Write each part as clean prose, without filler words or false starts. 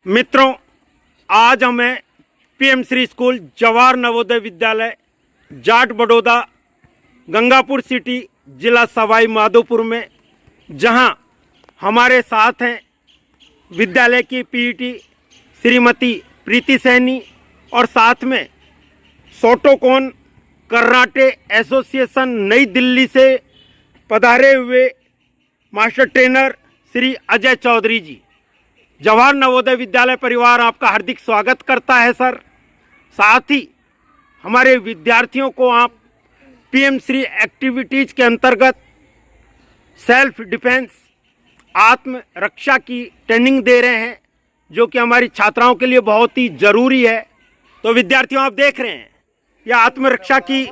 मित्रों, आज हमें PM Shri school Jawahar Navodaya Vidyalaya Jat Baroda Gangapur city जिला सवाई माधोपुर में, जहां हमारे साथ हैं विद्यालय की पीईटी श्रीमती प्रीति सैनी और साथ में शोटोकॉन कराटे एसोसिएशन नई दिल्ली से पधारे हुए मास्टर ट्रेनर श्री अजय चौधरी जी। जवाहर नवोदय विद्यालय परिवार आपका हार्दिक स्वागत करता है सर। साथ ही हमारे विद्यार्थियों को आप पीएम श्री एक्टिविटीज़ के अंतर्गत सेल्फ डिफेंस आत्म रक्षा की ट्रेनिंग दे रहे हैं, जो कि हमारी छात्राओं के लिए बहुत ही ज़रूरी है। तो विद्यार्थियों, आप देख रहे हैं यह आत्मरक्षा की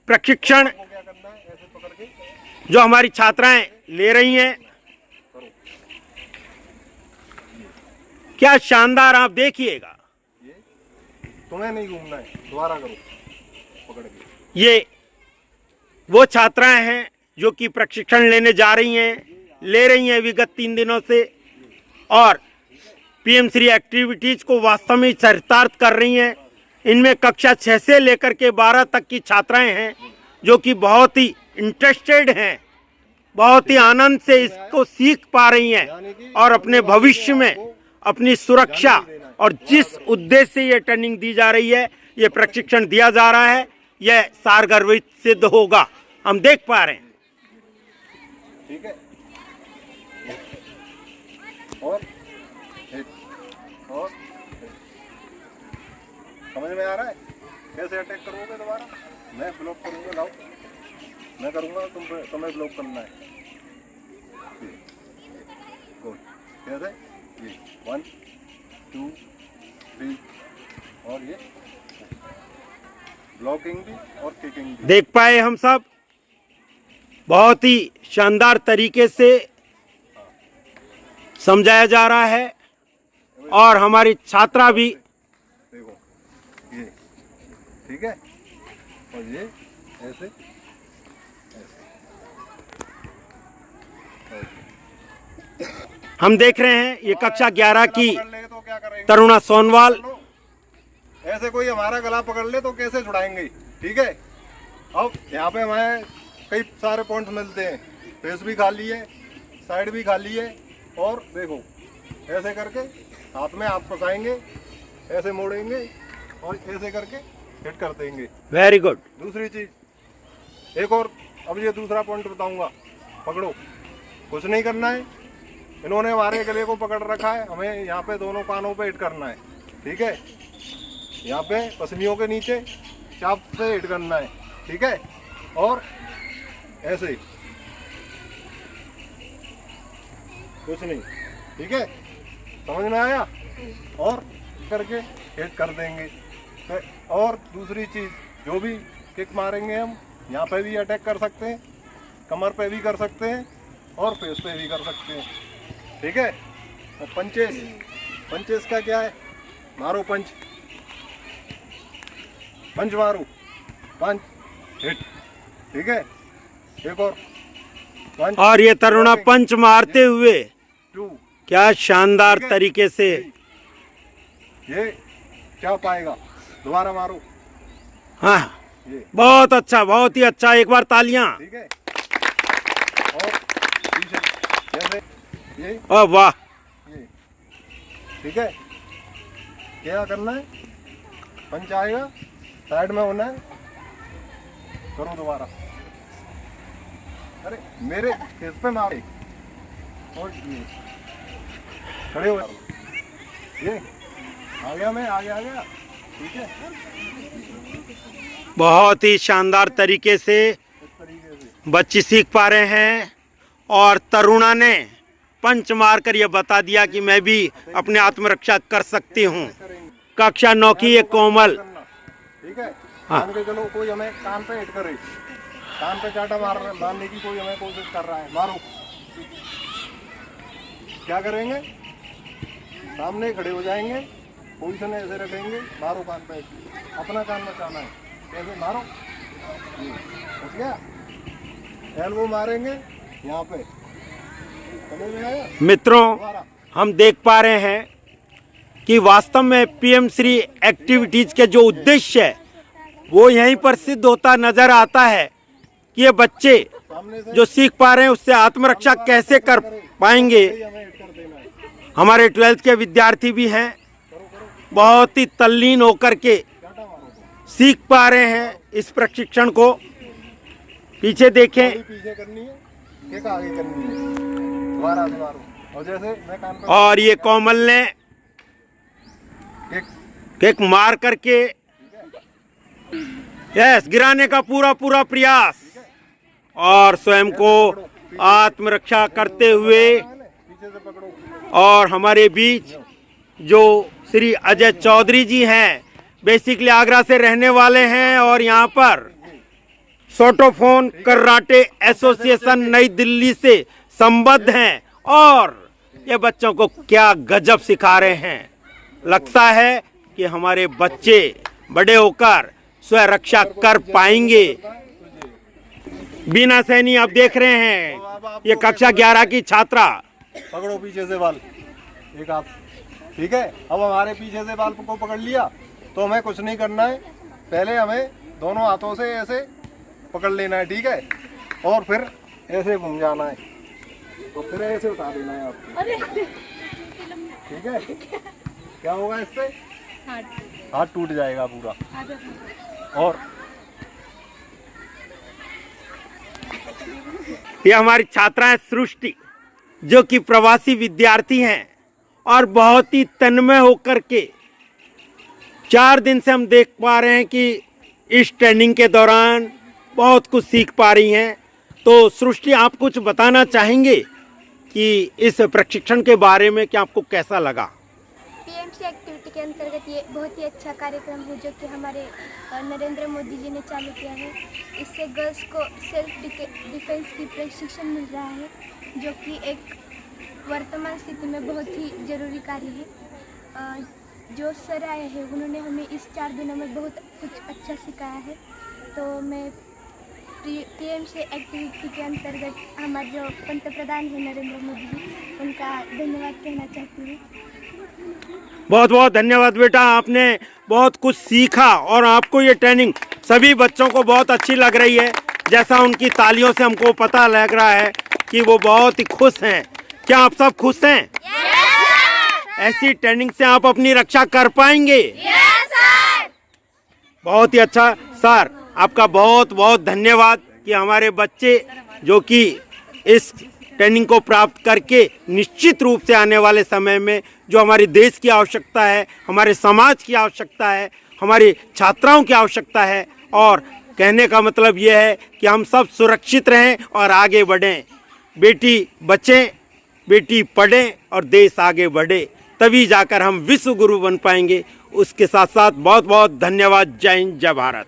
प्रशिक्षण जो हमारी छात्राएं ले रही हैं, क्या शानदार, आप देखिएगा। तुम्हें नहीं घूमना है, दोबारा करो पकड़ के। ये वो छात्राएं हैं जो कि प्रशिक्षण लेने जा रही हैं विगत 3 दिनों से, और पीएम श्री एक्टिविटीज़ को वास्तव में चरितार्थ कर रही हैं। इनमें कक्षा 6 से लेकर के 12 तक की छात्राएं हैं जो कि बहुत ही इंटरेस्टेड हैं, बहुत ही आनंद से इसको सीख पा रही हैं और अपने भविष्य में अपनी सुरक्षा और जिस उद्देश्य से ये ट्रेनिंग दी जा रही है, ये प्रशिक्षण दिया जा रहा है, यह सारगर्भित सिद्ध होगा, हम देख पा रहे हैं। ठीक है, और समझ में आ रहा है कैसे अटैक करोगे दोबारा? मैं ब्लॉक करूंगा, लाओ मैं करूंगा, तुम्हें ब्लॉक करना है। गुड, कैसे? ये 1 2 3 और ये ब्लॉकिंग भी और किकिंग भी देख पाए हम सब, बहुत ही शानदार तरीके से समझाया जा रहा है और हमारी छात्रा भी। देखो ये ठीक है, और ये ऐसे हम देख रहे हैं ये कक्षा 11 की तरुणा सोनवाल। ऐसे कोई हमारा गला पकड़ ले तो कैसे छुड़ाएंगे? ठीक है, अब यहाँ पे हमें कई सारे पॉइंट्स मिलते हैं, फेस भी खाली है, साइड भी खाली है, और देखो ऐसे करके हाथ में हाथ फंसाएंगे, ऐसे मोड़ेंगे और ऐसे करके हिट कर देंगे। Very good. दूसरी चीज एक और, अब ये दूसरा पॉइंट बताऊंगा, पकड़ो, कुछ नहीं करना है। इन्होंने हमारे गले को पकड़ रखा है, हमें यहाँ पे दोनों कानों पे हिट करना है। ठीक है, यहाँ पे पसलियों के नीचे चाप से हिट करना है। ठीक है, और ऐसे कुछ नहीं। ठीक है, समझ में आया? और करके हिट कर देंगे। और दूसरी चीज, जो भी किक मारेंगे हम, यहाँ पे भी अटैक कर सकते हैं, कमर पे भी कर सकते हैं और फेस पे भी कर सकते हैं। ठीक है, और पंचेस का क्या है? मारो पंच, पंच मारो, पंच हिट। ठीक है, एक और पंच, और ये तरुणा पंच मारते हुए 2 क्या शानदार तरीके से ये क्या पाएगा? दोबारा मारो। हाँ, ये बहुत अच्छा, बहुत ही अच्छा, एक बार तालियां। ठीक है, और पीछे जैसे ये, वाह। ये ठीक है, क्या करना है? पंच आएगा, साइड में होना है, करो दोबारा। अरे मेरे फेस पे मारे, और ये खड़े हो, ये आ गया, मैं आ गया। ठीक है, बहुत ही शानदार तरीके से इस तरीके से बच्चे सीख पा रहे हैं, और तरुणा ने पंच मारकर यह बता दिया कि मैं भी अपने आत्मरक्षा कर सकती हूँ। कक्षा 9 की एक कोमल। ठीक है, हाँ। मान के चलो कोई हमें कान पे हिट करे, कान पे चाटा मारने की कोई हमें कोशिश कर रहा है, मारो। क्या करेंगे? सामने खड़े हो जाएंगे, पोजीशन ऐसे रखेंगे, मारो कान पे, अपना कान बचाना है। कैसे मारो? समझ गया? एल्बो मारेंगे यहाँ पे। मित्रों, हम देख पा रहे हैं कि वास्तव में पीएम श्री एक्टिविटीज के जो उद्देश्य है वो यहीं पर सिद्ध होता नजर आता है कि ये बच्चे जो सीख पा रहे हैं उससे आत्मरक्षा कैसे कर पाएंगे। हमारे 12th के विद्यार्थी भी हैं, बहुत ही तल्लीन होकर के सीख पा रहे हैं इस प्रशिक्षण को। पीछे देखें, पीछे करनी है, किक आगे करनी है, दोबारा और जैसे मैं काम कर और ये कोमल ने किक मार करके यस गिराने का पूरा प्रयास और स्वयं को आत्मरक्षा करते हुए। पीछे से पकड़ो। और हमारे बीच जो श्री अजय चौधरी जी हैं, बेसिकली आगरा से रहने वाले हैं और यहाँ पर सोटोफोन कराटे एसोसिएशन नई दिल्ली से संबद्ध हैं और ये बच्चों को क्या गजब सिखा रहे हैं। लगता है कि हमारे बच्चे बड़े होकर स्वयं रक्षा कर पाएंगे। बीना सैनी आप देख रहे हैं, ये कक्षा 11 की छात्रा। पकड़ो पीछे से बाल, एक हाथ, ठीक है। अब हमारे पीछे से बाल को पकड़ लिया तो हमें कुछ नहीं करना है, पहले हमें दोनों हाथों से ऐसे पकड़ लेना है, ठीक है, और फिर ऐसे घूम जाना है और फिर ऐसे उठा देना है आपको, ठीक है। क्या होगा इससे? हाथ टूट जाएगा पूरा। और ये हमारी छात्राएं सृष्टि जो कि प्रवासी विद्यार्थी हैं और बहुत ही तन्मय होकर के 4 दिन से हम देख पा रहे हैं कि इस ट्रेनिंग के दौरान बहुत कुछ सीख पा रही हैं। तो सृष्टि, आप कुछ बताना चाहेंगे कि इस प्रशिक्षण के बारे में कि आपको कैसा लगा? पीएमसी एक्टिविटी के अंतर्गत ये बहुत ही अच्छा कार्यक्रम है जो कि हमारे नरेंद्र मोदी जी ने चालू किया है। इससे गर्ल्स को सेल्फ डिफेंस की प्रशिक्षण मिल रहा है जो कि एक वर्तमान स्थिति में बहुत ही ज़रूरी कार्य है। जो सर आए हैं उन्होंने हमें इस 4 दिनों में बहुत कुछ अच्छा सिखाया है। तो मैं पीएमसी एक्टिविटी के अंतर्गत हमारे जो पंतप्रधान हैं नरेंद्र मोदी जी, उनका धन्यवाद कहना चाहती हूँ। बहुत बहुत धन्यवाद बेटा, आपने बहुत कुछ सीखा और आपको ये ट्रेनिंग सभी बच्चों को बहुत अच्छी लग रही है। जैसा उनकी तालियों से हमको पता लग रहा है कि वो बहुत ही खुश हैं। क्या आप सब खुश हैं? ऐसी ट्रेनिंग से आप अपनी रक्षा कर पाएंगे? बहुत ही अच्छा सर, आपका बहुत बहुत धन्यवाद कि हमारे बच्चे जो कि इस ट्रेनिंग को प्राप्त करके निश्चित रूप से आने वाले समय में जो हमारे देश की आवश्यकता है, हमारे समाज की आवश्यकता है, हमारी छात्राओं की आवश्यकता है, और कहने का मतलब ये है कि हम सब सुरक्षित रहें और आगे बढ़ें। बेटी बचें, बेटी पढ़ें और देश आगे बढ़े, तभी जाकर हम विश्व गुरु बन पाएंगे। उसके साथ साथ बहुत बहुत धन्यवाद। जय हिंद, जय भारत।